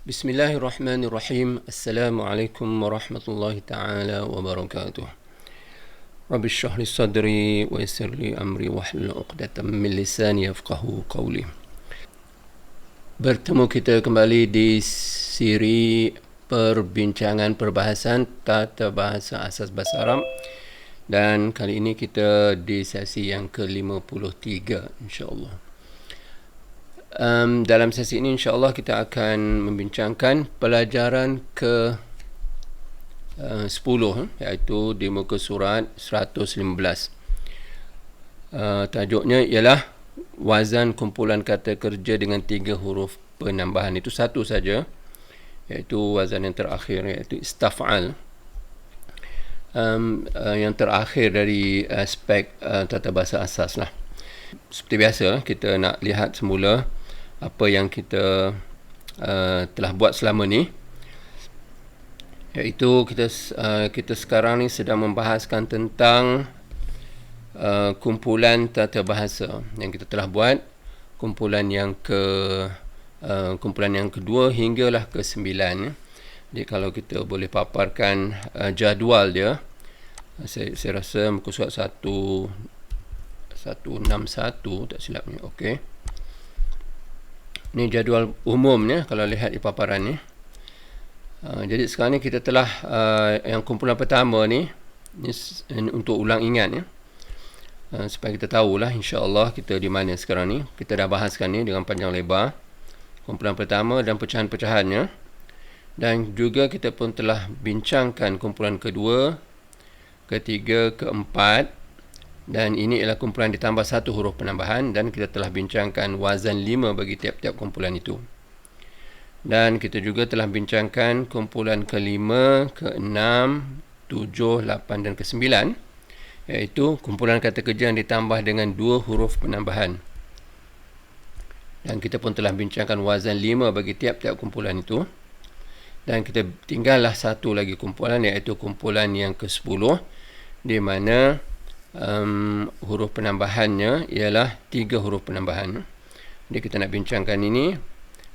Bismillahirrahmanirrahim. Assalamualaikum warahmatullahi ta'ala wabarakatuh. Rabbi shrah li sadri wa yassir li amri wahlul 'uqdatam min lisani yafqahu qawli. Bertemu kita kembali di siri perbincangan perbahasan tata bahasa asas bahasa Arab, dan kali ini kita di sesi yang ke-53 insya-Allah. Dalam sesi ini insya-Allah kita akan membincangkan pelajaran ke 10, iaitu di muka surat 115. Tajuknya ialah wazan kumpulan kata kerja dengan 3 huruf penambahan. Itu satu saja, iaitu wazan yang terakhir, iaitu istaf'al. Yang terakhir dari aspek tata bahasa asas lah. Seperti biasa, kita nak lihat semula apa yang kita telah buat selama ni, iaitu kita sekarang ni sedang membahaskan tentang kumpulan tata bahasa yang kita telah buat, kumpulan yang kedua hinggalah ke-9. Jadi kalau kita boleh paparkan jadual dia, saya rasa muka surat 161 tak silap ni. Okey, ni jadual umumnya kalau lihat di paparan ni. Jadi sekarang ni kita telah yang kumpulan pertama ni untuk ulang ingat ya, supaya kita tahulah insya-Allah kita di mana sekarang ni. Kita dah bahaskan ni dengan panjang lebar, kumpulan pertama dan pecahan-pecahannya, dan juga kita pun telah bincangkan kumpulan kedua, ketiga, keempat, dan ini ialah kumpulan ditambah satu huruf penambahan, dan kita telah bincangkan wazan 5 bagi tiap-tiap kumpulan itu. Dan kita juga telah bincangkan kumpulan ke-5, ke-6, 7, 8 dan ke-9, iaitu kumpulan kata kerja yang ditambah dengan 2 huruf penambahan. Dan kita pun telah bincangkan wazan 5 bagi tiap-tiap kumpulan itu. Dan kita tinggallah satu lagi kumpulan, iaitu kumpulan yang ke-10, di mana huruf penambahannya ialah 3 huruf penambahan. Jadi kita nak bincangkan ini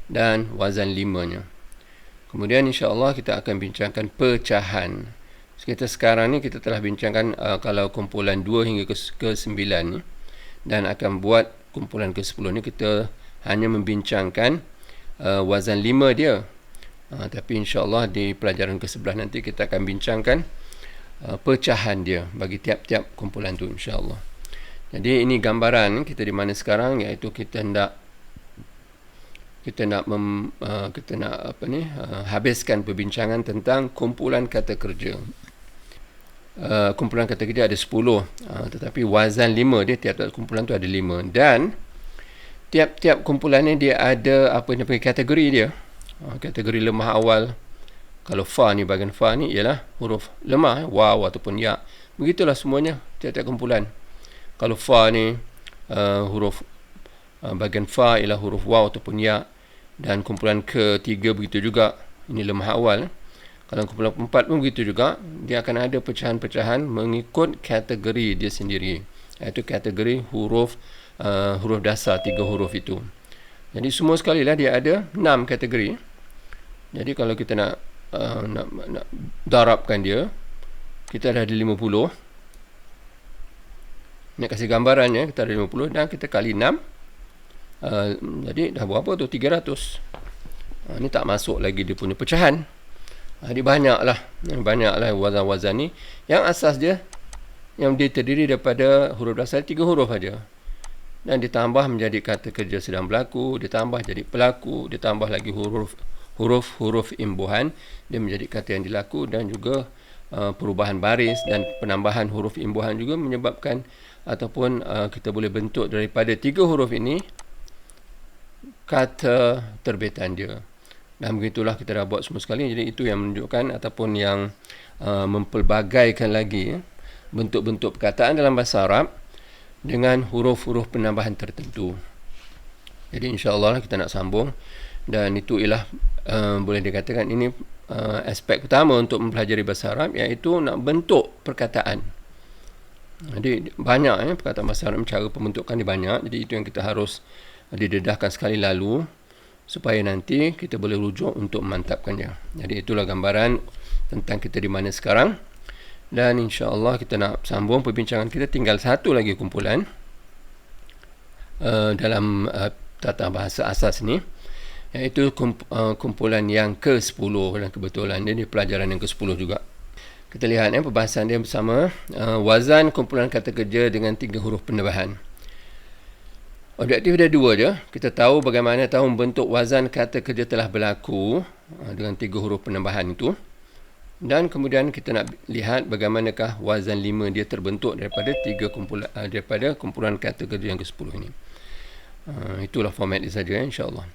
dan wazan 5-nya. Kemudian insya-Allah kita akan bincangkan pecahan. Kita sekarang ni kita telah bincangkan kalau kumpulan 2 hingga ke-9 ni, dan akan buat kumpulan ke-10 ni kita hanya membincangkan wazan 5 dia. Tapi insya-Allah di pelajaran ke-11 nanti kita akan bincangkan pecahan dia bagi tiap-tiap kumpulan tu insya-Allah. Jadi ini gambaran kita di mana sekarang, iaitu kita nak habiskan perbincangan tentang kumpulan kata kerja. Kumpulan kata kerja ada 10, tetapi wazan 5 dia, tiap-tiap kumpulan tu ada 5, dan tiap-tiap kumpulan ni dia ada apa yang dipanggil kategori dia. Kategori lemah awal. Kalau fa ni, bahagian fa ni ialah huruf lemah, waw ataupun ya. Begitulah semuanya tiap-tiap kumpulan. Kalau fa ni huruf bahagian fa ialah huruf waw ataupun ya, dan kumpulan ketiga begitu juga, ini lemah awal. Kalau kumpulan keempat pun begitu juga, dia akan ada pecahan-pecahan mengikut kategori dia sendiri, iaitu kategori huruf dasar, 3 huruf itu. Jadi semua sekali lah dia ada 6 kategori. Jadi kalau kita nak darabkan dia, kita dah ada 50. Nak kasih gambarannya, kita ada 50 dan kita kali 6, jadi dah berapa tu? 300. Ni tak masuk lagi dia punya pecahan. Jadi banyaklah wazan-wazan ni. Yang asas dia, yang dia terdiri daripada huruf dasar 3 huruf saja, dan ditambah menjadi kata kerja sedang berlaku, ditambah jadi pelaku, ditambah lagi huruf imbuhan, dia menjadi kata yang dilaku, dan juga perubahan baris dan penambahan huruf imbuhan juga menyebabkan ataupun kita boleh bentuk daripada 3 huruf ini kata terbitan dia. Dan begitulah kita dah buat semua sekali. Jadi itu yang menunjukkan ataupun yang mempelbagaikan lagi bentuk-bentuk perkataan dalam bahasa Arab dengan huruf-huruf penambahan tertentu. Jadi insya-Allah kita nak sambung, dan itu ialah boleh dikatakan ini aspek pertama untuk mempelajari bahasa Arab, iaitu nak bentuk perkataan. Jadi banyak perkataan bahasa Arab, cara pembentukan dia banyak. Jadi itu yang kita harus didedahkan sekali lalu, supaya nanti kita boleh rujuk untuk memantapkannya. Jadi itulah gambaran tentang kita di mana sekarang. Dan insya-Allah kita nak sambung perbincangan kita, tinggal satu lagi kumpulan dalam tata bahasa asas ni, iaitu kumpulan yang ke-10, dan kebetulan dia ni pelajaran yang ke-10 juga. Kita lihat perbahasan dia bersama wazan kumpulan kata kerja dengan 3 huruf penambahan. Objektif dia 2 je. Kita tahu bagaimana membentuk wazan kata kerja telah berlaku dengan 3 huruf penambahan itu. Dan kemudian kita nak lihat bagaimanakah wazan 5 dia terbentuk daripada kumpulan kata kerja yang ke-10 ini. Itulah format dia saja, insya-Allah.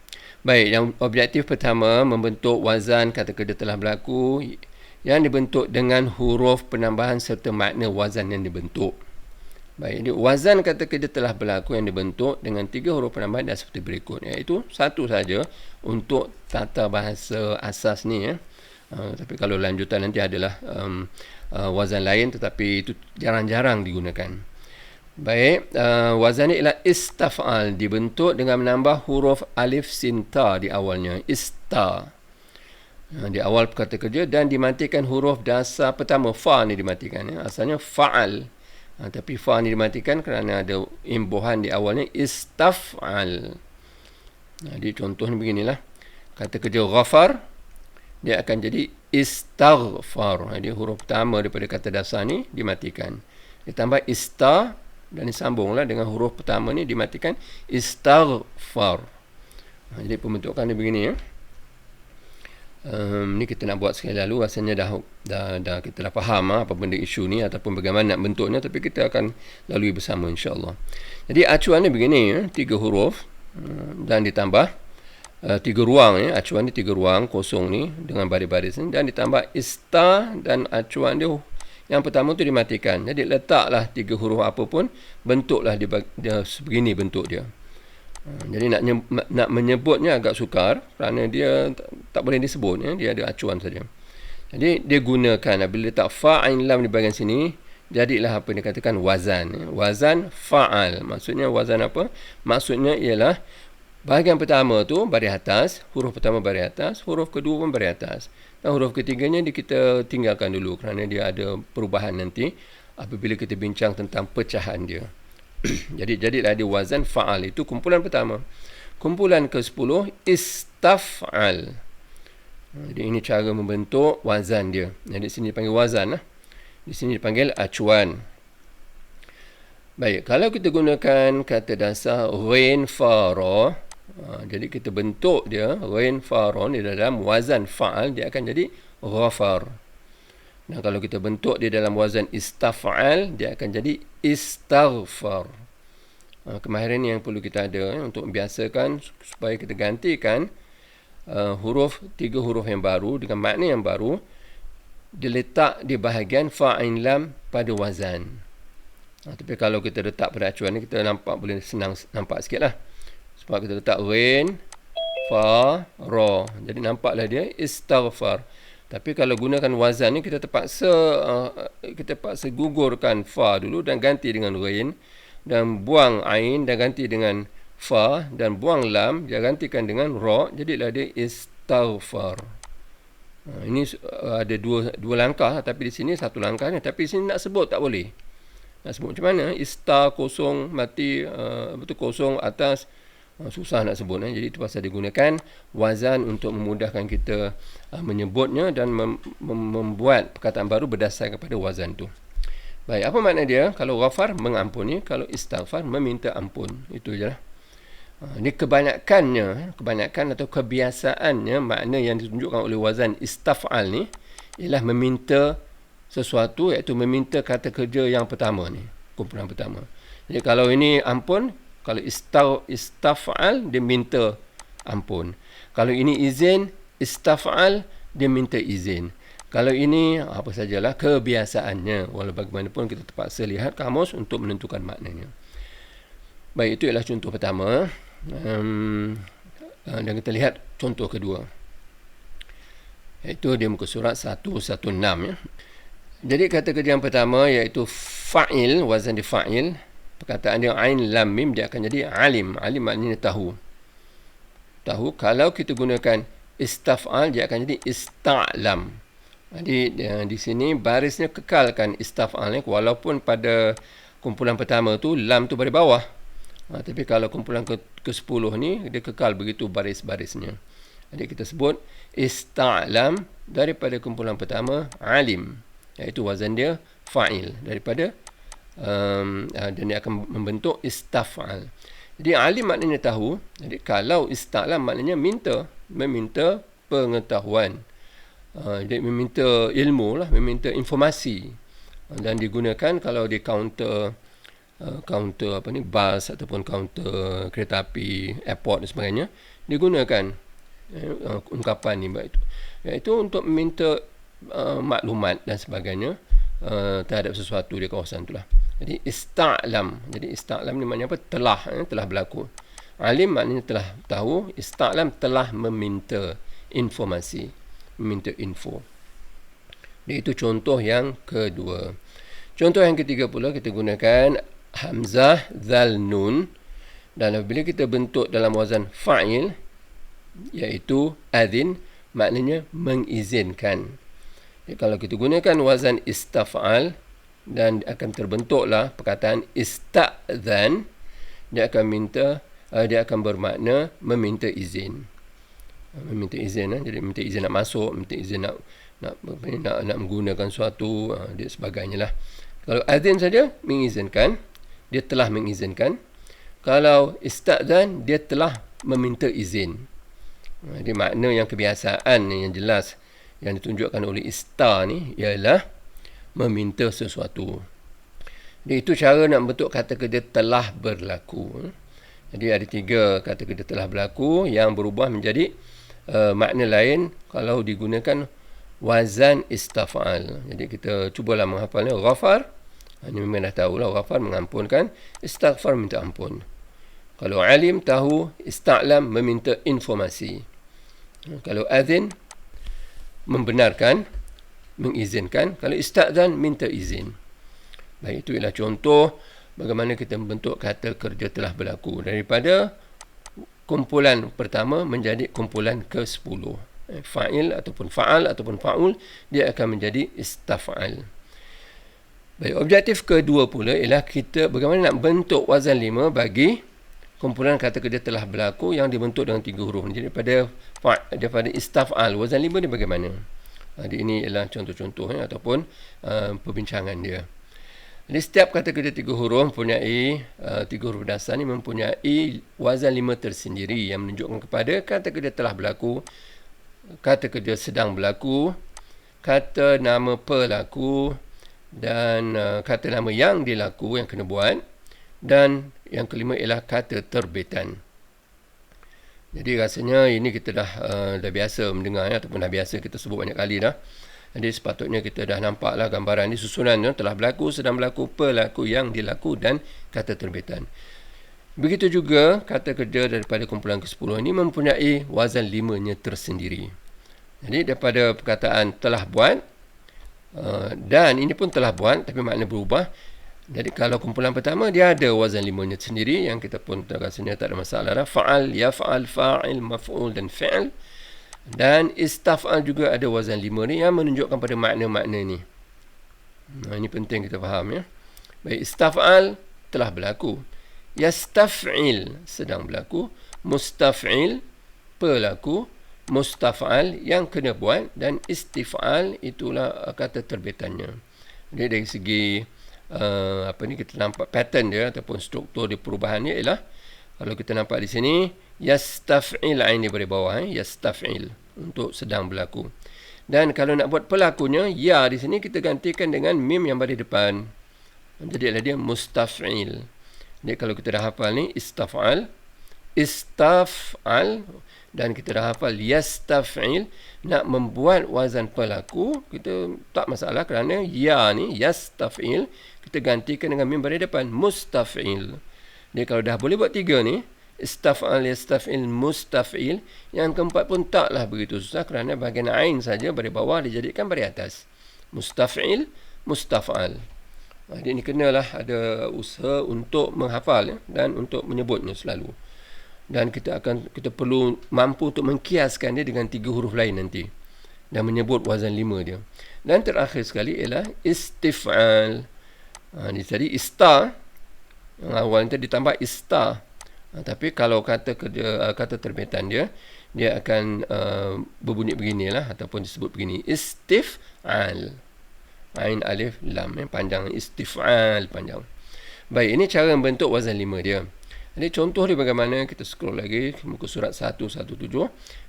Baik, yang objektif pertama, membentuk wazan kata kerja telah berlaku yang dibentuk dengan huruf penambahan serta makna wazan yang dibentuk. Baik, jadi wazan kata kerja telah berlaku yang dibentuk dengan 3 huruf penambahan dan seperti berikut, iaitu satu saja untuk tata bahasa asas ni ya. Tapi kalau lanjutan nanti adalah wazan lain, tetapi itu jarang-jarang digunakan. Baik, wazan ni ialah istaf'al, dibentuk dengan menambah huruf alif sin ta di awalnya, ista di awal kata kerja, dan dimatikan huruf dasar pertama, fa ni dimatikan ya. Asalnya fa'al, tapi fa ni dimatikan kerana ada imbuhan di awalnya, istaf'al. Jadi contohnya beginilah, kata kerja ghafar, dia akan jadi istaghfar. Jadi huruf pertama daripada kata dasar ni dimatikan, ditambah ista, dan disambunglah dengan huruf pertama ni dimatikan, istaghfar. Jadi pembentukan dia begini ya. Ni kita nak buat sekali lalu, rasanya dah kita dah faham apa benda isu ni ataupun bagaimana nak bentuknya, tapi kita akan lalui bersama insya-Allah. Jadi acuan ni begini ya, 3 huruf dan ditambah 3 ruang ya. Acuan ni 3 ruang kosong ni dengan baris-baris ni, dan ditambah ista, dan acuan dia yang pertama tu dimatikan. Jadi letaklah 3 huruf apa pun, bentuklah dia sebegini bentuk dia. Jadi nak menyebutnya agak sukar kerana dia tak boleh disebut ya, dia ada acuan saja. Jadi dia gunakan bila letak fa ain lam di bahagian sini, jadilah apa yang dikatakan wazan ya. Wazan fa'al. Maksudnya wazan apa? Maksudnya ialah bahagian pertama tu baris atas, huruf pertama baris atas, huruf kedua pun baris atas, dan huruf ketiganya kita tinggalkan dulu kerana dia ada perubahan nanti apabila kita bincang tentang pecahan dia. Jadi jadilah dia wazan fa'al. Itu kumpulan pertama. Kumpulan ke-10 istaf'al. Jadi ini cara membentuk wazan dia. Jadi di sini dipanggil wazan lah. Di sini dipanggil acuan. Baik, kalau kita gunakan kata dasar ghain fa ra, jadi kita bentuk dia ghain fa ra di dalam wazan fa'al, dia akan jadi ghafar. Nah, kalau kita bentuk dia dalam wazan istaf'al, dia akan jadi istaghfar. Kemahiran yang perlu kita ada untuk membiasakan supaya kita gantikan 3 huruf yang baru dengan makna yang baru, diletak di bahagian fa ain lam pada wazan. Tapi kalau kita letak pada acuan ni, kita boleh senang nampak sikit lah. Sebab kita letak ghain fa ra, jadi nampaklah dia istaghfar. Tapi kalau gunakan wazan ni, kita terpaksa gugurkan fa dulu dan ganti dengan ghain, dan buang ain dan ganti dengan fa, dan buang lam dia gantikan dengan ra, jadilah dia istaghfar. Ini ada dua langkah, tapi di sini satu langkah ni. Tapi di sini nak sebut tak boleh. Nak sebut macam mana? Ista kosong mati, kosong atas, susah nak sebut. Jadi itu pasal digunakan wazan untuk memudahkan kita menyebutnya dan membuat perkataan baru berdasarkan kepada wazan tu. Baik, apa makna dia? Kalau ghafar, mengampuni. Kalau istighfar, meminta ampun. Itu je lah. Ini kebanyakan atau kebiasaannya, makna yang ditunjukkan oleh wazan istaf'al ni ialah meminta sesuatu, iaitu meminta kata kerja yang pertama ni, kumpulan pertama. Jadi kalau ini ampun, kalau istaf'al, dia minta ampun. Kalau ini izin, istaf'al, dia minta izin. Kalau ini apa sajalah kebiasaannya, walau bagaimanapun kita terpaksa lihat kamus untuk menentukan maknanya. Baik, itu ialah contoh pertama. Dan kita lihat contoh kedua, iaitu di muka surat 116 ya. Jadi kata kerja yang pertama iaitu fa'il, wazan di fa'il, perkataan dia ain lam mim, dia akan jadi alim. Alim maknanya tahu. tahu. Kalau kita gunakan istaf'al, dia akan jadi ista'lam. Jadi di sini barisnya kekalkan istaf'al, walaupun pada kumpulan pertama tu lam tu baris bawah. Tapi kalau kumpulan ke-10 ni dia kekal begitu baris-barisnya. Jadi kita sebut ista'lam daripada kumpulan pertama alim, iaitu wazan dia fa'il, daripada dan dia akan membentuk istaf'al. Jadi alim maknanya tahu. Jadi kalau ista'lam maknanya meminta pengetahuan. Jadi meminta ilmu lah, meminta informasi. Dan digunakan kalau di counter bus ataupun counter kereta api, airport dan sebagainya, digunakan ungkapan ni, iaitu untuk meminta maklumat dan sebagainya terhadap sesuatu di kawasan itulah. Jadi ista'lam. Jadi ista'lam ni maknanya apa? Telah berlaku. Alim maknanya telah tahu, ista'lam telah meminta informasi, meminta info. Jadi itu contoh yang kedua. Contoh yang ketiga pula, kita gunakan hamzah zal nun, dan apabila kita bentuk dalam wazan fa'il, iaitu adhin, maknanya mengizinkan. Jadi kalau kita gunakan wazan istaf'al, dan akan terbentuklah perkataan ista'zan, dia akan bermakna meminta izin. Meminta izin, jadi minta izin nak masuk, minta izin nak menggunakan suatu, dia sebagainya lah. Kalau azin saja mengizinkan, dia telah mengizinkan. Kalau ista'zan, dia telah meminta izin. Jadi makna yang kebiasaan yang jelas yang ditunjukkan oleh ista ni ialah meminta sesuatu. Jadi itu cara nak bentuk kata kerja telah berlaku. Jadi ada 3 kata kerja telah berlaku yang berubah menjadi makna lain kalau digunakan wazan istaf'al. Jadi kita cubalah menghafalnya. Ghafar, ini memang dah tahulah, ghafar mengampunkan, istaghfar minta ampun. Kalau alim tahu, ista'lam meminta informasi. Kalau azin membenarkan, mengizinkan. Kalau ista'zan minta izin. Baik, itu ialah contoh bagaimana kita membentuk kata kerja telah berlaku daripada kumpulan pertama menjadi kumpulan ke-10. Fa'il ataupun fa'al ataupun fa'ul, dia akan menjadi istaf'al. Baik, objektif kedua pula ialah kita bagaimana nak bentuk wazan 5 bagi kumpulan kata kerja telah berlaku yang dibentuk dengan 3 huruf. Jadi daripada istaf'al, wazan 5 ni bagaimana? Jadi ini ialah contoh-contoh ataupun perbincangan dia. Jadi setiap kata kerja 3 huruf mempunyai 3 huruf dasar ni mempunyai wazan 5 tersendiri yang menunjukkan kepada kata kerja telah berlaku, kata kerja sedang berlaku, kata nama pelaku, dan kata nama yang dilaku, yang kena buat, dan yang kelima ialah kata terbitan. Jadi rasanya ini kita dah biasa mendengar ataupun dah biasa kita sebut banyak kali dah. Jadi sepatutnya kita dah nampaklah gambaran ni, susunan telah berlaku, sedang berlaku, pelaku, yang dilaku, dan kata terbitan. Begitu juga kata kerja daripada kumpulan ke-10 ini mempunyai wazan 5-nya tersendiri. Jadi daripada perkataan telah buat, dan ini pun telah buat tapi makna berubah. Jadi kalau kumpulan pertama dia ada wazan 5-nya sendiri yang kita pun rasanya tak ada masalah dah. Fa'al, yaf'al, fa'il, maf'ul dan fi'l. Dan istaf'al juga ada wazan 5 ni yang menunjukkan pada makna-makna ni. Ini penting kita faham ya. Baik, istaf'al telah berlaku. Yastaf'il sedang berlaku. Mustaf'il pelaku. Mustaf'al yang kena buat, dan istif'al itulah kata terbitannya. Jadi dari segi kita nampak pattern dia ataupun struktur di perubahannya ialah kalau kita nampak di sini yastaf'il, ini dari bawah yastaf'il untuk sedang berlaku. Dan kalau nak buat pelakunya, ya di sini kita gantikan dengan mim yang berada depan. Jadi adalah dia mustaf'il. Jadi kalau kita dah hafal ni istaf'al, istaf'al, dan kita dah hafal yastaf'il, nak membuat wazan pelaku kita tak masalah kerana ya ni yastaf'il kita gantikan dengan mim pada depan, mustaf'il. Jadi kalau dah boleh buat 3 ni, istaf'al, yastaf'il, mustaf'il, yang keempat pun taklah begitu susah kerana bahagian ain saja pada bawah dijadikan pada atas. Mustaf'il, mustaf'al. Jadi ini kenalah ada usaha untuk menghafal dan untuk menyebutnya selalu. dan kita perlu mampu untuk mengkiaskan dia dengan 3 huruf lain nanti dan menyebut wazan 5 dia. Dan terakhir sekali ialah istif'al. Ini tadi ista, yang awal nanti ditambah ista. Tapi kalau kata terbitan dia akan berbunyi beginilah ataupun disebut begini, istif'al. Ain alif lam, panjang, istif'al panjang. Baik, ini cara membentuk wazan 5 dia. Jadi contoh dia bagaimana, kita scroll lagi muka surat 117.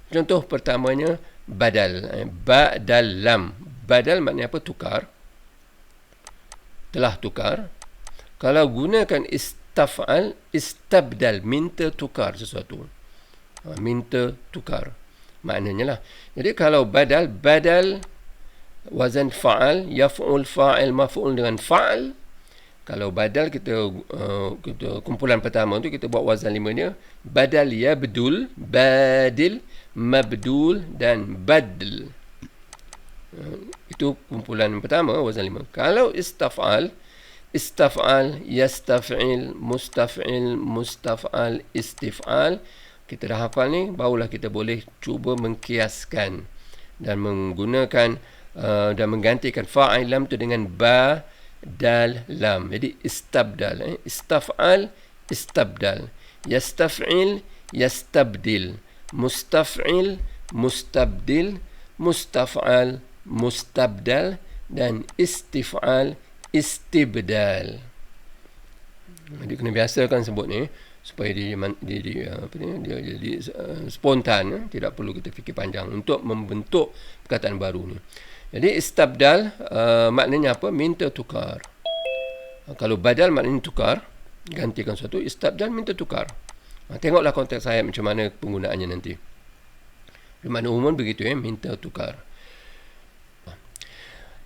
Contoh pertamanya badal. Badal lam. Badal maknanya apa? Tukar. Telah tukar. Kalau gunakan istaf'al, istabdal, minta tukar sesuatu. Minta tukar. Maknanya lah. Jadi kalau badal wazan fa'al, yaf'ul, fa'il, maf'ul dengan fa'al. Kalau badal kita kumpulan pertama tu kita buat wazan 5 dia. Badal yabdul, badil, mabdul dan badl. Itu kumpulan pertama wazan 5. Kalau istaf'al, yastaf'il, mustaf'il, mustaf'al, istif'al. Kita dah hafal ni, barulah kita boleh cuba mengkiaskan dan menggunakan dan menggantikan fa'il lam tu dengan ba, dal, lam. Jadi istabdal, istaf'al, istabdal, yastaf'il, yastabdil, mustaf'il, mustabdil, mustaf'al, mustabdal dan istif'al, istibdal. Jadi kena biasakan sebut ni supaya dia jadi spontan, tidak perlu kita fikir panjang untuk membentuk perkataan baru ni. Jadi istabdal maknanya apa? Minta tukar. Kalau badal maknanya tukar, gantikan sesuatu. Istabdal minta tukar. Tengoklah konteks ayat macam mana penggunaannya nanti. Di mana umum begitu, minta tukar.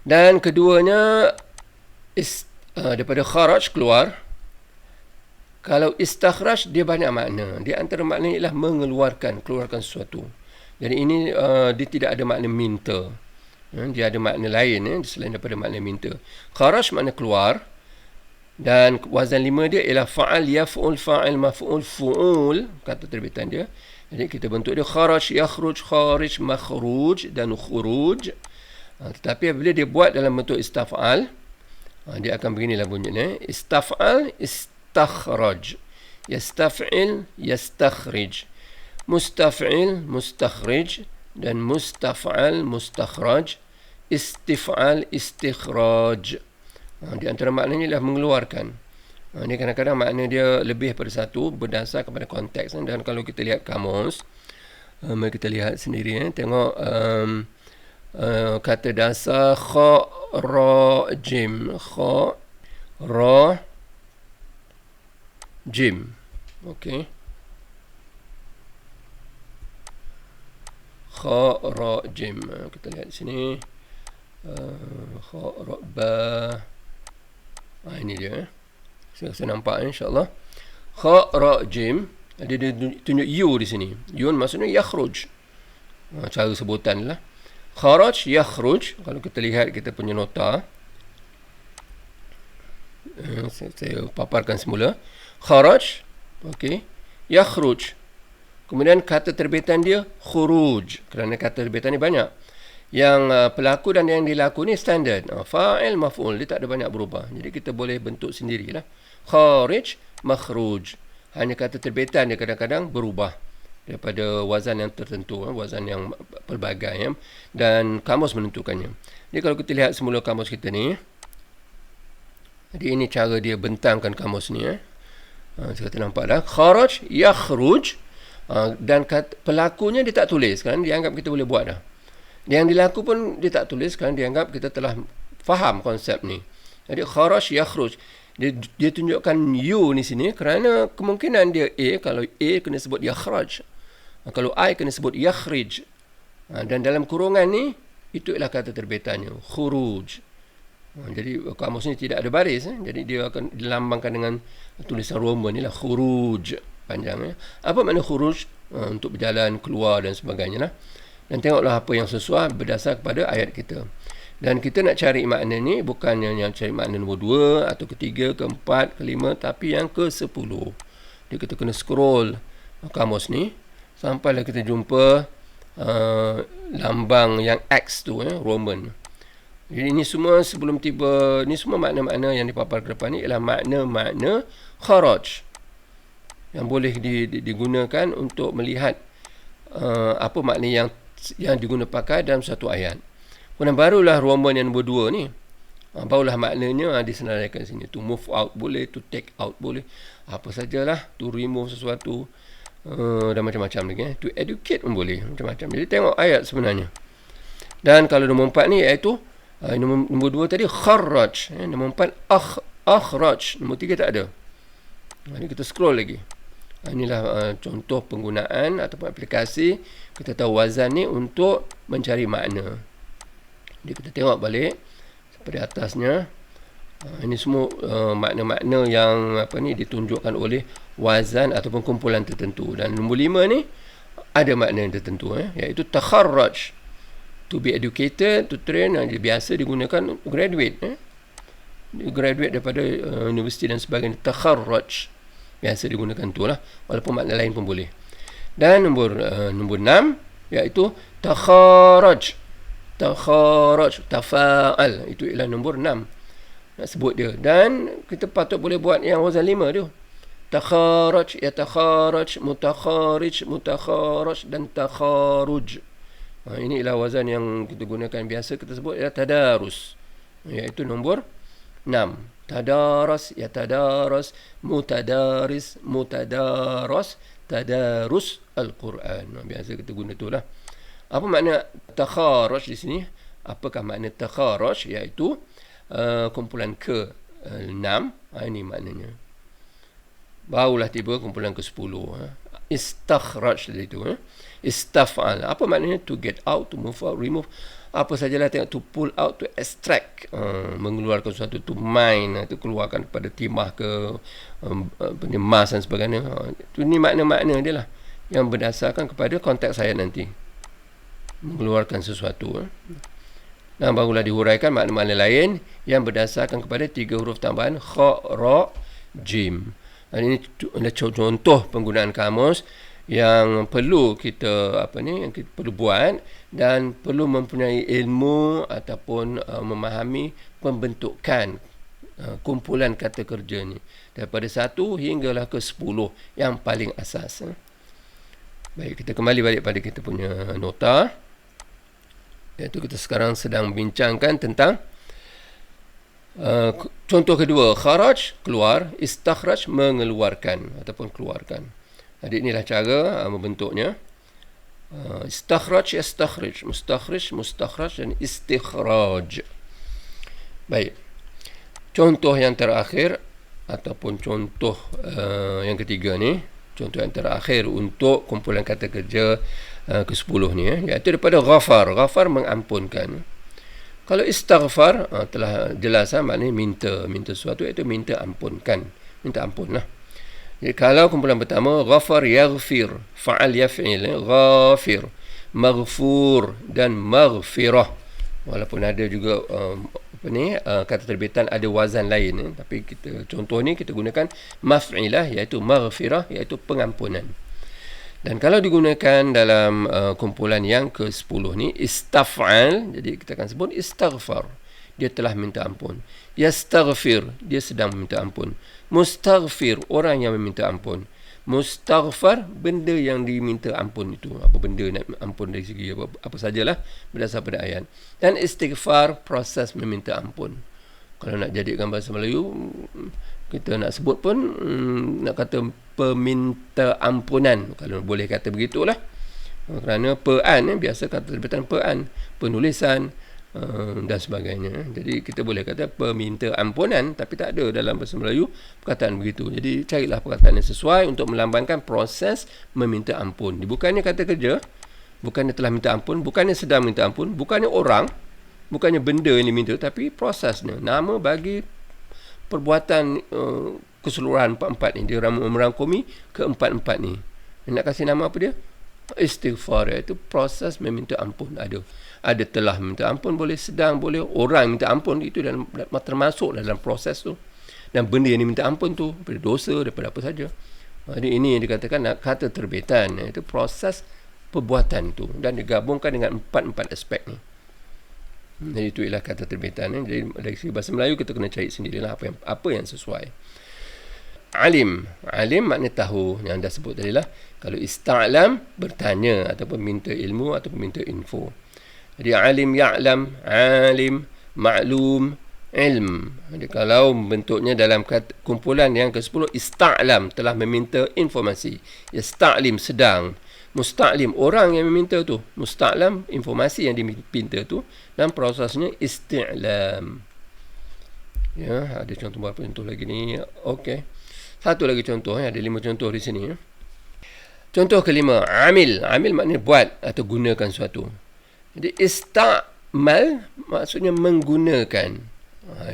Dan keduanya daripada kharaj, keluar. Kalau istakhraj, dia banyak makna. Di antara maknanya ialah keluarkan sesuatu. Jadi ini dia tidak ada makna minta. Dia ada makna lain selain daripada makna minta. Kharaj makna keluar. Dan wazan 5 dia ialah fa'al, yaf'ul, fa'il, maf'ul, fu'ul. Kata terbitan dia. Jadi kita bentuk dia kharaj, yakhruj, kharij, makhruj dan khuruj. Tetapi apabila dia buat dalam bentuk istaf'al, dia akan beginilah bunyinya. Istaf'al, istakhraj. Yastaf'il, yastakhrij. Mustaf'il, mustakhrij. Dan mustaf'al, mustakhraj. Istif'al, istikhraj. Di antara maknanya ialah mengeluarkan. Ini kadang-kadang makna dia lebih daripada satu berdasar kepada konteks. Dan kalau kita lihat kamus, mari kita lihat sendiri. Tengok kata dasar kha, ra, jim. Kha, ra, jim. Okey. Kha, ra, jim. Kita lihat di sini. Kha, ra, ba. Ini dia. Saya nampak insya-Allah. Kha, ra, jim. Dia tunjuk yu di sini. Yun maksudnya yakhruj. Cara sebutan lah. Kharaj, yakhruj. Kalau kita lihat kita punya nota. Saya paparkan semula. Kharaj. Okey. Yakhruj. Kemudian kata terbitan dia khuruj. Kerana kata terbitan ni banyak. Yang pelaku dan yang dilaku ni standard. Fa'il, maf'ul. Dia tak ada banyak berubah. Jadi kita boleh bentuk sendirilah. Kharij, makhruj. Hanya kata terbitan dia kadang-kadang berubah daripada wazan yang tertentu, wazan yang pelbagai, dan kamus menentukannya. Jadi kalau kita lihat semula kamus kita ni, jadi ini cara dia bentangkan kamus ni. Kita nampak dah. Kharaj, yakhruj. Dan pelakunya dia tak tulis, kan dia anggap kita boleh buat dah. Yang dilaku pun dia tak tulis, kan dia anggap kita telah faham konsep ni. Jadi kharaj, yakhruj. Dia tunjukkan you ni sini kerana kemungkinan dia A, kalau A kena sebut yakhraj. Kalau I kena sebut yakhrij. Dan dalam kurungan ni, itu ialah kata terbitannya. Khuruj. Jadi kamus ni tidak ada baris. Jadi dia akan dilambangkan dengan tulisan Roman ni lah. Khuruj. Panjang. Apa makna khuruj? Untuk berjalan, keluar dan sebagainya lah. Dan tengoklah apa yang sesuai berdasar kepada ayat kita. Dan kita nak cari makna ni bukan yang cari makna nombor 2 atau ketiga, keempat, kelima, tapi yang ke-10. Jadi kita kena scroll kamus ni, sampailah kita jumpa lambang yang X tu, Roman. Jadi ini semua sebelum tiba, ni semua makna-makna yang dipapar ke depan ni ialah makna-makna kharaj yang boleh digunakan untuk melihat apa makna yang digunakan pakai dalam satu ayat. Kemudian barulah Roman yang nombor 2 ni, barulah maknanya disenaraikan sini. To move out boleh, to take out boleh, apa sajalah, to remove sesuatu, dan macam-macam lagi. To educate pun boleh, macam-macam. Jadi tengok ayat sebenarnya. Dan kalau nombor 4 ni iaitu nombor 2 tadi kharaj, nombor 4 akhraj, nombor 3 tak ada. Ini kita scroll lagi. Inilah contoh penggunaan ataupun aplikasi kita tahu wazan ni untuk mencari makna. Jadi kita tengok balik seperti atasnya. Ini semua makna-makna yang ditunjukkan oleh wazan ataupun kumpulan tertentu. Dan nombor 5 ni ada makna yang tertentu, iaitu takharraj, to be educated, to train, biasa digunakan graduate, graduate daripada universiti dan sebagainya. Takharraj biasa digunakan tu lah, walaupun makna lain pun boleh. Dan nombor 6 iaitu takharaj, tafa'al, itu ialah nombor 6 nak sebut dia. Dan kita patut boleh buat yang wazan 5 tu, takharaj, yatakharaj, mutakharij dan takharuj. Ini ialah wazan yang kita gunakan biasa, kita sebut ialah tadarus, iaitu nombor 6. Tadaras, yatadaras, mutadaris, mutadaras, tadarus Al-Quran. Biasa kita guna tu lah. Apa makna takharaj di sini? Apakah makna takharaj? Iaitu kumpulan ke-6. Ini maknanya. Barulah tiba kumpulan ke-10. Istakhraj tadi tu. Istaf'al. Apa maknanya? To get out, to move out, remove. Apa sajalah, tengok, to pull out, to extract, mengeluarkan sesuatu, to mine, to keluarkan pada timah ke emas dan sebagainya. Ini makna-makna dia lah yang berdasarkan kepada konteks ayat nanti, mengeluarkan sesuatu. Dan barulah dihuraikan makna-makna lain yang berdasarkan kepada 3 huruf tambahan kha, ra, jim. Dan ini adalah contoh penggunaan kamus yang perlu kita yang kita perlu buat dan perlu mempunyai ilmu ataupun memahami pembentukan kumpulan kata kerja ni daripada 1 hinggalah ke 10 yang paling asas. Baik, kita kembali balik pada kita punya nota, iaitu kita sekarang sedang bincangkan tentang contoh kedua, kharaj, keluar, istakhraj, mengeluarkan ataupun keluarkan. Jadi inilah cara membentuknya. Istakhraj, yastakhrij, mustakhrij, mustakhraj dan istikhraj. Baik. Contoh yang terakhir ataupun contoh yang ketiga ni, contoh yang terakhir untuk kumpulan kata kerja ke-10 ni, iaitu daripada ghafar. Ghafar mengampunkan. Kalau istighfar telah jelas maknanya minta sesuatu, iaitu minta ampunkan, minta ampun lah. Jadi kalau kumpulan pertama ghafar yaghfir, fa'al yaf'il, ghafir, maghfur dan maghfirah. Walaupun ada juga kata terbitan ada wazan lain, tapi contoh ni kita gunakan maf'ilah, iaitu maghfirah, iaitu pengampunan. Dan kalau digunakan dalam kumpulan yang ke-10 ni, istaf'al, jadi kita akan sebut istaghfar, dia telah minta ampun. Yastaghfir, dia sedang meminta ampun. Mustaghfir, orang yang meminta ampun. Mustaghfar, benda yang diminta ampun itu. Apa benda nak ampun dari segi apa sajalah berdasar pada ayat. Dan istighfar, proses meminta ampun. Kalau nak jadikan bahasa Melayu, kita nak sebut pun nak kata peminta ampunan, kalau boleh kata begitulah. Kerana pe'an, biasa kata terbitan pe'an, penulisan dan sebagainya. Jadi kita boleh kata peminta ampunan, tapi tak ada dalam bahasa Melayu perkataan begitu. Jadi carilah perkataan yang sesuai untuk melambangkan proses meminta ampun. Bukannya kata kerja, bukannya telah minta ampun, bukannya sedang minta ampun, bukannya orang, bukannya benda yang diminta, tapi prosesnya. Nama bagi perbuatan keseluruhan empat-empat ni. Dia merangkumi keempat-empat ni. Nak kasih nama apa dia? Istighfar, iaitu proses meminta ampun. Ada telah minta ampun boleh, sedang boleh, orang minta ampun, itu termasuk dalam proses tu. Dan benda yang diminta ampun tu, daripada dosa, daripada apa saja. Jadi ini yang dikatakan kata terbitan, iaitu proses perbuatan tu, dan digabungkan dengan empat aspek ni. Jadi itu ialah kata terbitan. Jadi dari segi bahasa Melayu kita kena cari sendirilah apa yang sesuai. Alim makna tahu, yang dah sebut tadi lah. Kalau ista'lam, bertanya ataupun minta ilmu ataupun minta info. Jadi alim, ya'lam, alim, ma'lum, ilm. Jadi kalau bentuknya dalam kumpulan yang ke-10, ista'lam, telah meminta informasi. Ista'lim, sedang. Musta'lim, orang yang meminta tu. Musta'lam, informasi yang diminta tu. Dan prosesnya isti'lam. Ya, ada contoh berapa contoh lagi ni? Okey. Satu lagi contoh, ada 5 contoh di sini. Contoh kelima, amil. Amil maknanya buat atau gunakan sesuatu. Jadi ista'mal maksudnya menggunakan.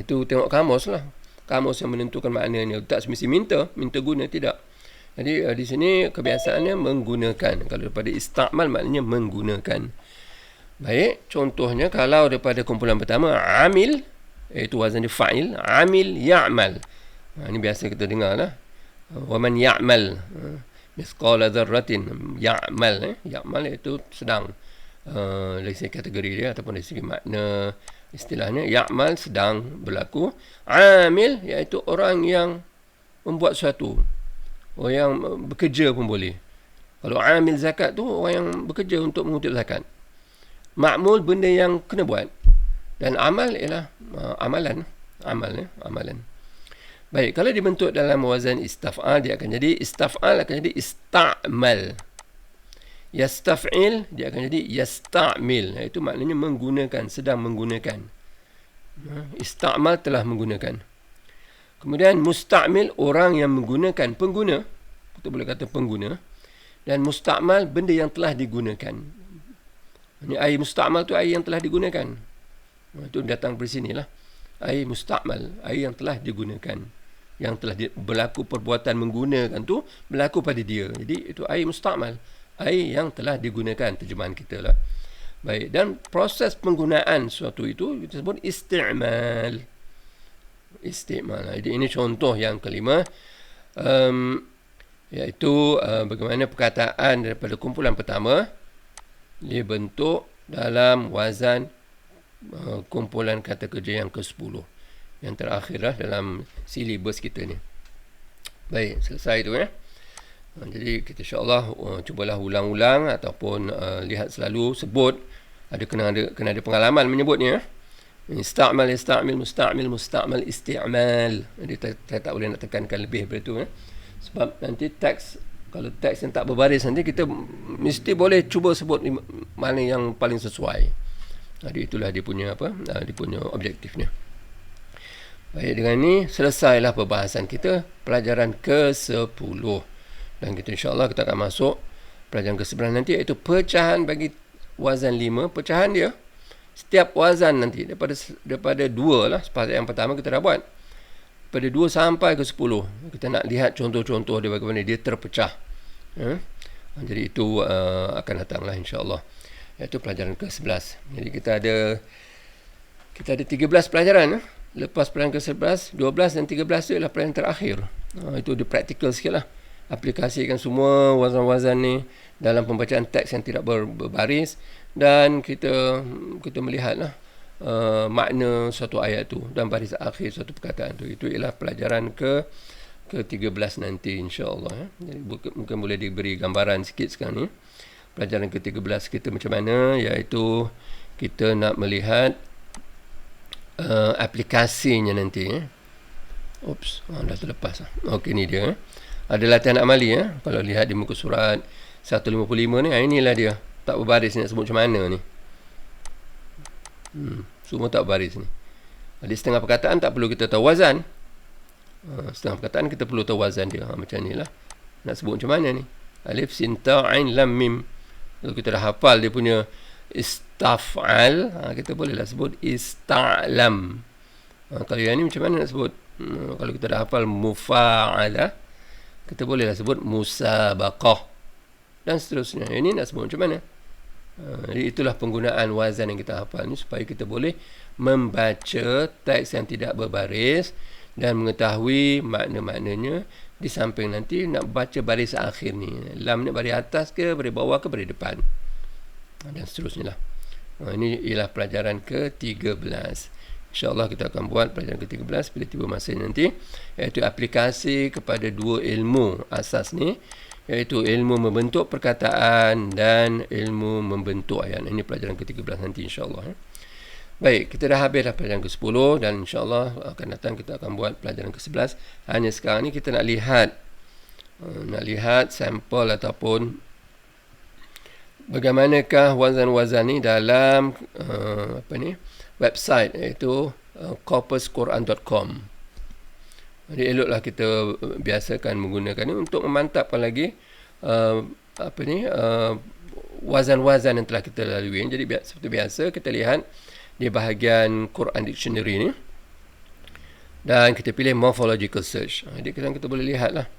Itu tengok kamus lah. Kamus yang menentukan maknanya. Tak semesti minta guna, tidak. Jadi di sini kebiasaannya menggunakan. Kalau daripada ista'mal maknanya menggunakan. Baik, contohnya kalau daripada kumpulan pertama, amil, iaitu wazan dia fa'il, amil ya'mal. Ini biasa kita dengar lah. Wa man ya'mal mithqala dzarratin, ya'mal. Ya'mal itu sedang. Dari segi kategori dia ataupun dari segi makna istilahnya, ya'mal sedang berlaku. Amil iaitu orang yang membuat sesuatu. Orang yang bekerja pun boleh. Kalau amil zakat tu orang yang bekerja untuk mengutip zakat. Ma'mul benda yang kena buat. Dan amal ialah amalan. Amalan. Baik, kalau dibentuk dalam wazan istaf'al, dia akan jadi istaf'al, akan jadi ista'mal. Yastaf'il, dia akan jadi yasta'mil. Itu maknanya menggunakan, sedang menggunakan. Ista'mal, telah menggunakan. Kemudian musta'mil, orang yang menggunakan, pengguna. Kita boleh kata pengguna. Dan musta'mal, benda yang telah digunakan. Ini air musta'mal tu air yang telah digunakan. Itu datang dari sini lah. Air musta'mal, air yang telah digunakan. Yang telah berlaku perbuatan menggunakan tu berlaku pada dia. Jadi itu air musta'mal, air yang telah digunakan, terjemahan kita lah. Baik, dan proses penggunaan sesuatu itu kita sebut isti'mal. Jadi ini contoh yang kelima, iaitu bagaimana perkataan daripada kumpulan pertama dibentuk dalam wazan kumpulan kata kerja yang ke-10, yang terakhir lah dalam silibus kita ni. Baik, selesai tu ya. Jadi kita insyaAllah cubalah ulang-ulang ataupun lihat selalu, sebut. Kena ada pengalaman menyebutnya. Ista'mal, musta'mil, isti'mal. Jadi saya tak boleh nak tekankan lebih daripada tu ya. Sebab nanti teks, kalau teks yang tak berbaris, nanti kita mesti boleh cuba sebut mana yang paling sesuai. Jadi itulah dia punya dia punya objektifnya. Baik, dengan ini selesailah perbahasan kita pelajaran ke-10. Dan kita insyaAllah kita akan masuk pelajaran ke-11 nanti, iaitu pecahan bagi wazan 5. Pecahan dia, setiap wazan nanti daripada 2 lah, seperti yang pertama kita dah buat. Daripada 2 sampai ke 10. Kita nak lihat contoh-contoh dia bagaimana dia terpecah. Jadi itu akan datanglah insyaAllah. Iaitu pelajaran ke-11. Jadi kita ada 13 pelajaran. Lepas pelajaran ke-11, 12 dan 13 itu adalah pelajaran terakhir. Itu dia praktikal sikit lah. Aplikasikan semua wazan-wazan ni dalam pembacaan teks yang tidak berbaris. Dan kita melihatlah makna suatu ayat tu dan baris akhir suatu perkataan tu. Itu ialah pelajaran ke-13 nanti insyaAllah. Jadi mungkin boleh diberi gambaran sikit sekarang ni. Pelajaran ke-13 kita macam mana, iaitu kita nak melihat aplikasinya nanti. Dah terlepas. Okey, ni dia. Ada latihan amali kalau lihat di muka surat 155 ni, inilah dia. Tak berbaris nak sebut macam mana ni. Semua tak berbaris ni. Ada setengah perkataan tak perlu kita tahu wazan. Setengah perkataan kita perlu tahu wazan dia. Macam ni lah. Nak sebut macam mana ni. Alif, sin, ta, ain, lam, mim. Kalau kita dah hafal dia punya istaf'al, kita bolehlah sebut ista'lam. Kalau yang ni macam mana nak sebut? Kalau kita dah hafal mufa'ala, kita bolehlah sebut musabaqah. Dan seterusnya. Ini nak sebut macam mana? Jadi itulah penggunaan wazan yang kita hafal ni, supaya kita boleh membaca teks yang tidak berbaris dan mengetahui makna-maknanya di samping nanti nak baca baris akhir ni. Lam ni baris atas ke, baris bawah ke, baris depan. Dan seterusnya lah. Ini ialah pelajaran ke-13. InsyaAllah kita akan buat pelajaran ke-13 bila tiba masa nanti, iaitu aplikasi kepada dua ilmu asas ni, iaitu ilmu membentuk perkataan dan ilmu membentuk ayat. Ini pelajaran ke-13 nanti insyaAllah. Baik, kita dah habis dah pelajaran ke-10 dan insyaAllah akan datang kita akan buat pelajaran ke-11. Hanya sekarang ni kita nak lihat sampel ataupun bagaimanakah wazan-wazan ni dalam website, iaitu corpusquran.com. Jadi eloklah kita biasakan menggunakan ni untuk memantapkan lagi wazan-wazan yang telah kita lalui. Jadi seperti biasa kita lihat di bahagian Quran Dictionary ni, dan kita pilih morphological search. Jadi kita boleh lihat lah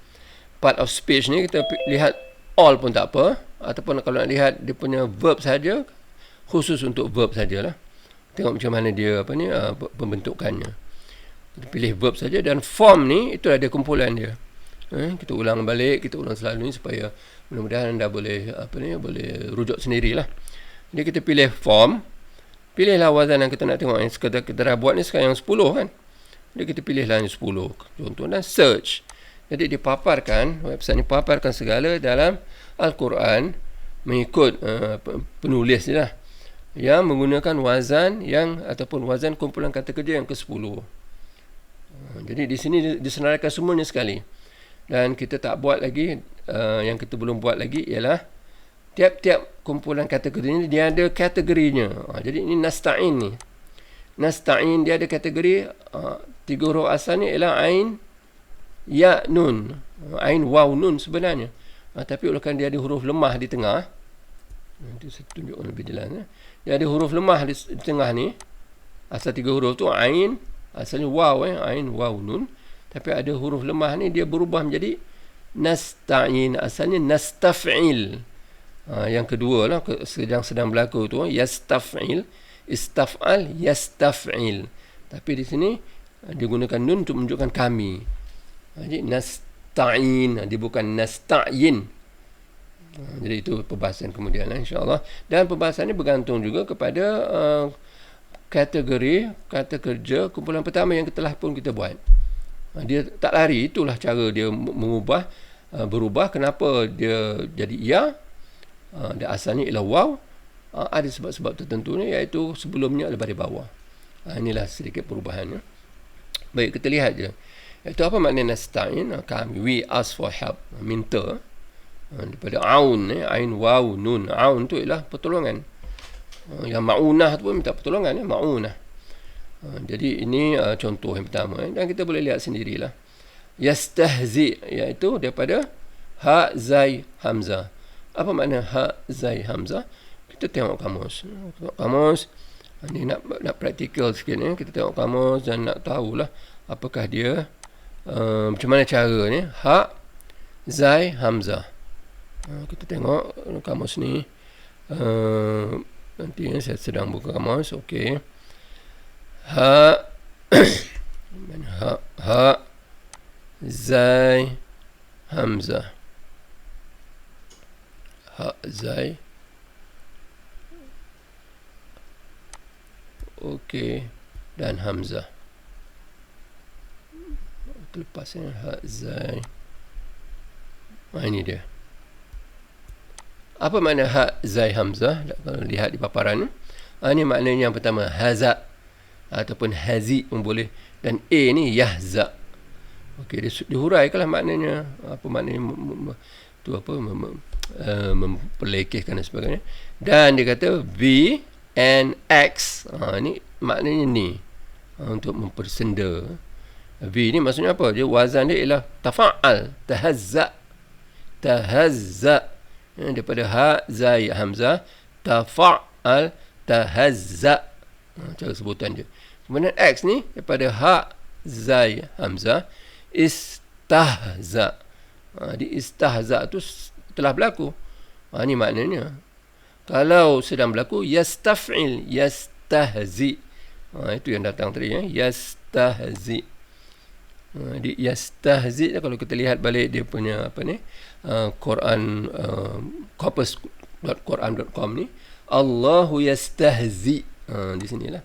part of speech ni, kita lihat all pun tak apa, ataupun kalau nak lihat dia punya verb saja, khusus untuk verb sajalah. Tengok macam mana dia pembentukannya. Kita pilih verb saja, dan form ni itulah dia kumpulan dia. Kita ulang balik, kita ulang selalu ni supaya mudah-mudahan anda boleh boleh rujuk sendirilah. Jadi kita pilih form, pilihlah wazan yang kita nak tengok. Yang kita dah buat ni sekarang yang 10 kan. Jadi kita pilihlah yang 10 contoh, dan search. Jadi dipaparkan, website ni paparkan segala dalam Al-Quran mengikut penulis ni lah, yang menggunakan wazan yang ataupun wazan kumpulan kata kerja yang ke-10. Jadi di sini disenaraikan semuanya sekali. Dan kita tak buat lagi, yang kita belum buat lagi ialah tiap-tiap kumpulan kata kerja ni dia ada kategorinya. Jadi ini nasta'in ni. Nasta'in dia ada kategori, 3 huruf asal ni ialah ain, ya, nun. Ain, waw, nun sebenarnya. Tapi olehkan dia ada huruf lemah di tengah, nanti saya tunjuk lebih jelas. Dia ada huruf lemah di tengah ni. Asal 3 huruf tu ain, asalnya waw, ain, waw, nun. Tapi ada huruf lemah ni dia berubah menjadi nasta'in. Asalnya nastaf'il. Yang kedua lah, sedang berlaku tu, yastaf'il, istaf'al, yastaf'il. Tapi di sini dia gunakan nun untuk menunjukkan kami. Jadi nasta'in, dia bukan nasta'yin. Jadi itu perbahasan kemudian insyaAllah. Dan perbahasan ini bergantung juga kepada kategori kata kerja kumpulan pertama yang telah pun kita buat. Dia tak lari, itulah cara dia berubah. Kenapa dia jadi ya? Dia asalnya ialah waw. Ada sebab-sebab tertentu ni, iaitu sebelumnya adalah baris bawah. Inilah sedikit perubahannya. Baik, kita lihat je. Itu apa makna nasta'in? Kami, we ask for help, minta. Daripada aun, ain, waw, nun. Aun tu ialah pertolongan. Yang ma'unah tu pun minta pertolongan, ma'unah. Jadi ini contoh yang pertama, dan kita boleh lihat sendirilah. Yastahzi, iaitu daripada ha, zai, hamzah. Apa makna ha, zai, hamzah? Kita tengok kamus. Ini nak praktikal sikit ni. Kita tengok kamus dan nak tahulah apakah dia, macam mana cara ni. Ha, zai, hamzah. Kita tengok kamus ni. Nanti saya sedang buka kamus. Okey. Ha, ha, zai, hamzah. Ha, zai. Okey. Dan hamzah. Lepasnya ha, zai. Ini dia. Apa makna ha, zai, hamzah? Kalau lihat di paparan ni, ini maknanya yang pertama haza ataupun hazi pun boleh, dan a ni yahza. Okey, dihuraikanlah maknanya. Apa maknanya tu, apa memperlekehkan dan sebagainya. Dan dia kata v and x. Ni maknanya ni, untuk mempersenda. V ni maksudnya apa? Dia wazan dia ialah tafa'al, tahazza. Daripada ha, zai, hamzah, tafa'al, tahazza. Cara sebutan dia. Kemudian x ni daripada ha, zai, hamzah, istahza. Di istahza tu telah berlaku. Ni maknanya. Kalau sedang berlaku, yastaf'il, yastahzi. Itu yang datang tadi, yastahzi. Di yastahzi, kalau kita lihat balik dia punya Quran, corpus.quran.com ni, Allahu yastahzi, di sinilah.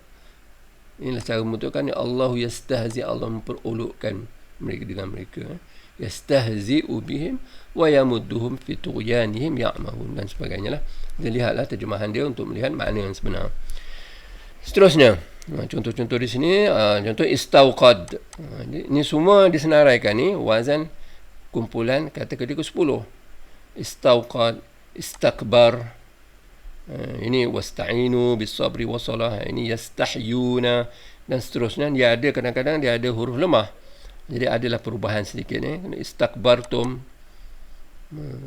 Inilah cara membentukkan ni, Allahu yastahzi, Allah memperolokkan mereka dengan mereka. Yastahzi'u bihim wa yamudduhum fi tughyanihim ya'mahun, dan sebagainya lah. Kita lihatlah terjemahan dia untuk melihat makna yang sebenar. Seterusnya, contoh-contoh di sini, contoh istauqad. Ini semua disenaraikan ni wazan kumpulan kata kerja ke-10. Istauqad, istakbar, ini wasta'inu bis-sabri was-salah, ini yastahyuna, dan seterusnya. Dia ada kadang-kadang dia ada huruf lemah. Jadi adalah perubahan sedikit ni. Istakbartum,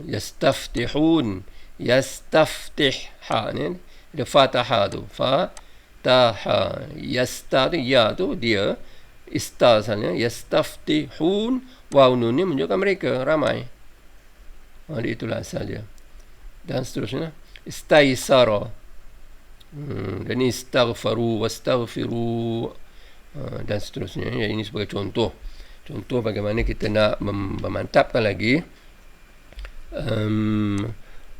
yastaftihun, yastaftih, ha ni ada fataha tu, fataha, yasta tu ya tu dia, ista asalnya, yastaftihun, waw nun ni menunjukkan mereka ramai. Itulah asal dia. Dan seterusnya istaisara, dan istaghfaru, wastaghfiru, dan seterusnya. Ya, ini sebagai contoh bagaimana kita nak memantapkan lagi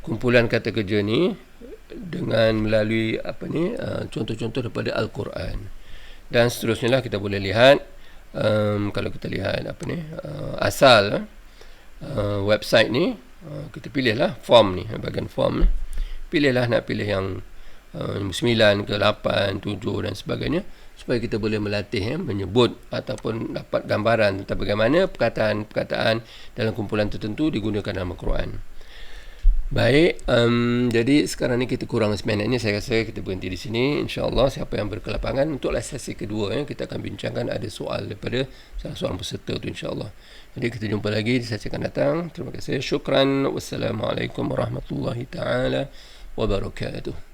kumpulan kata kerja ni dengan melalui contoh-contoh daripada Al-Quran. Dan seterusnya lah kita boleh lihat, kalau kita lihat asal website ni, kita pilihlah form ni, bahagian form ni. Pilihlah, nak pilih yang 9 ke 8, 7 dan sebagainya, supaya kita boleh melatih menyebut ataupun dapat gambaran tentang bagaimana perkataan-perkataan dalam kumpulan tertentu digunakan dalam Al-Quran. Baik, jadi sekarang ni kita kurang 9 minit ni, saya rasa kita berhenti di sini. InsyaAllah siapa yang berkelapangan untuk sesi kedua, kita akan bincangkan ada soal daripada salah seorang peserta tu, insyaAllah. Jadi kita jumpa lagi di sesi akan datang. Terima kasih, syukran, wassalamualaikum warahmatullahi ta'ala wabarakatuh.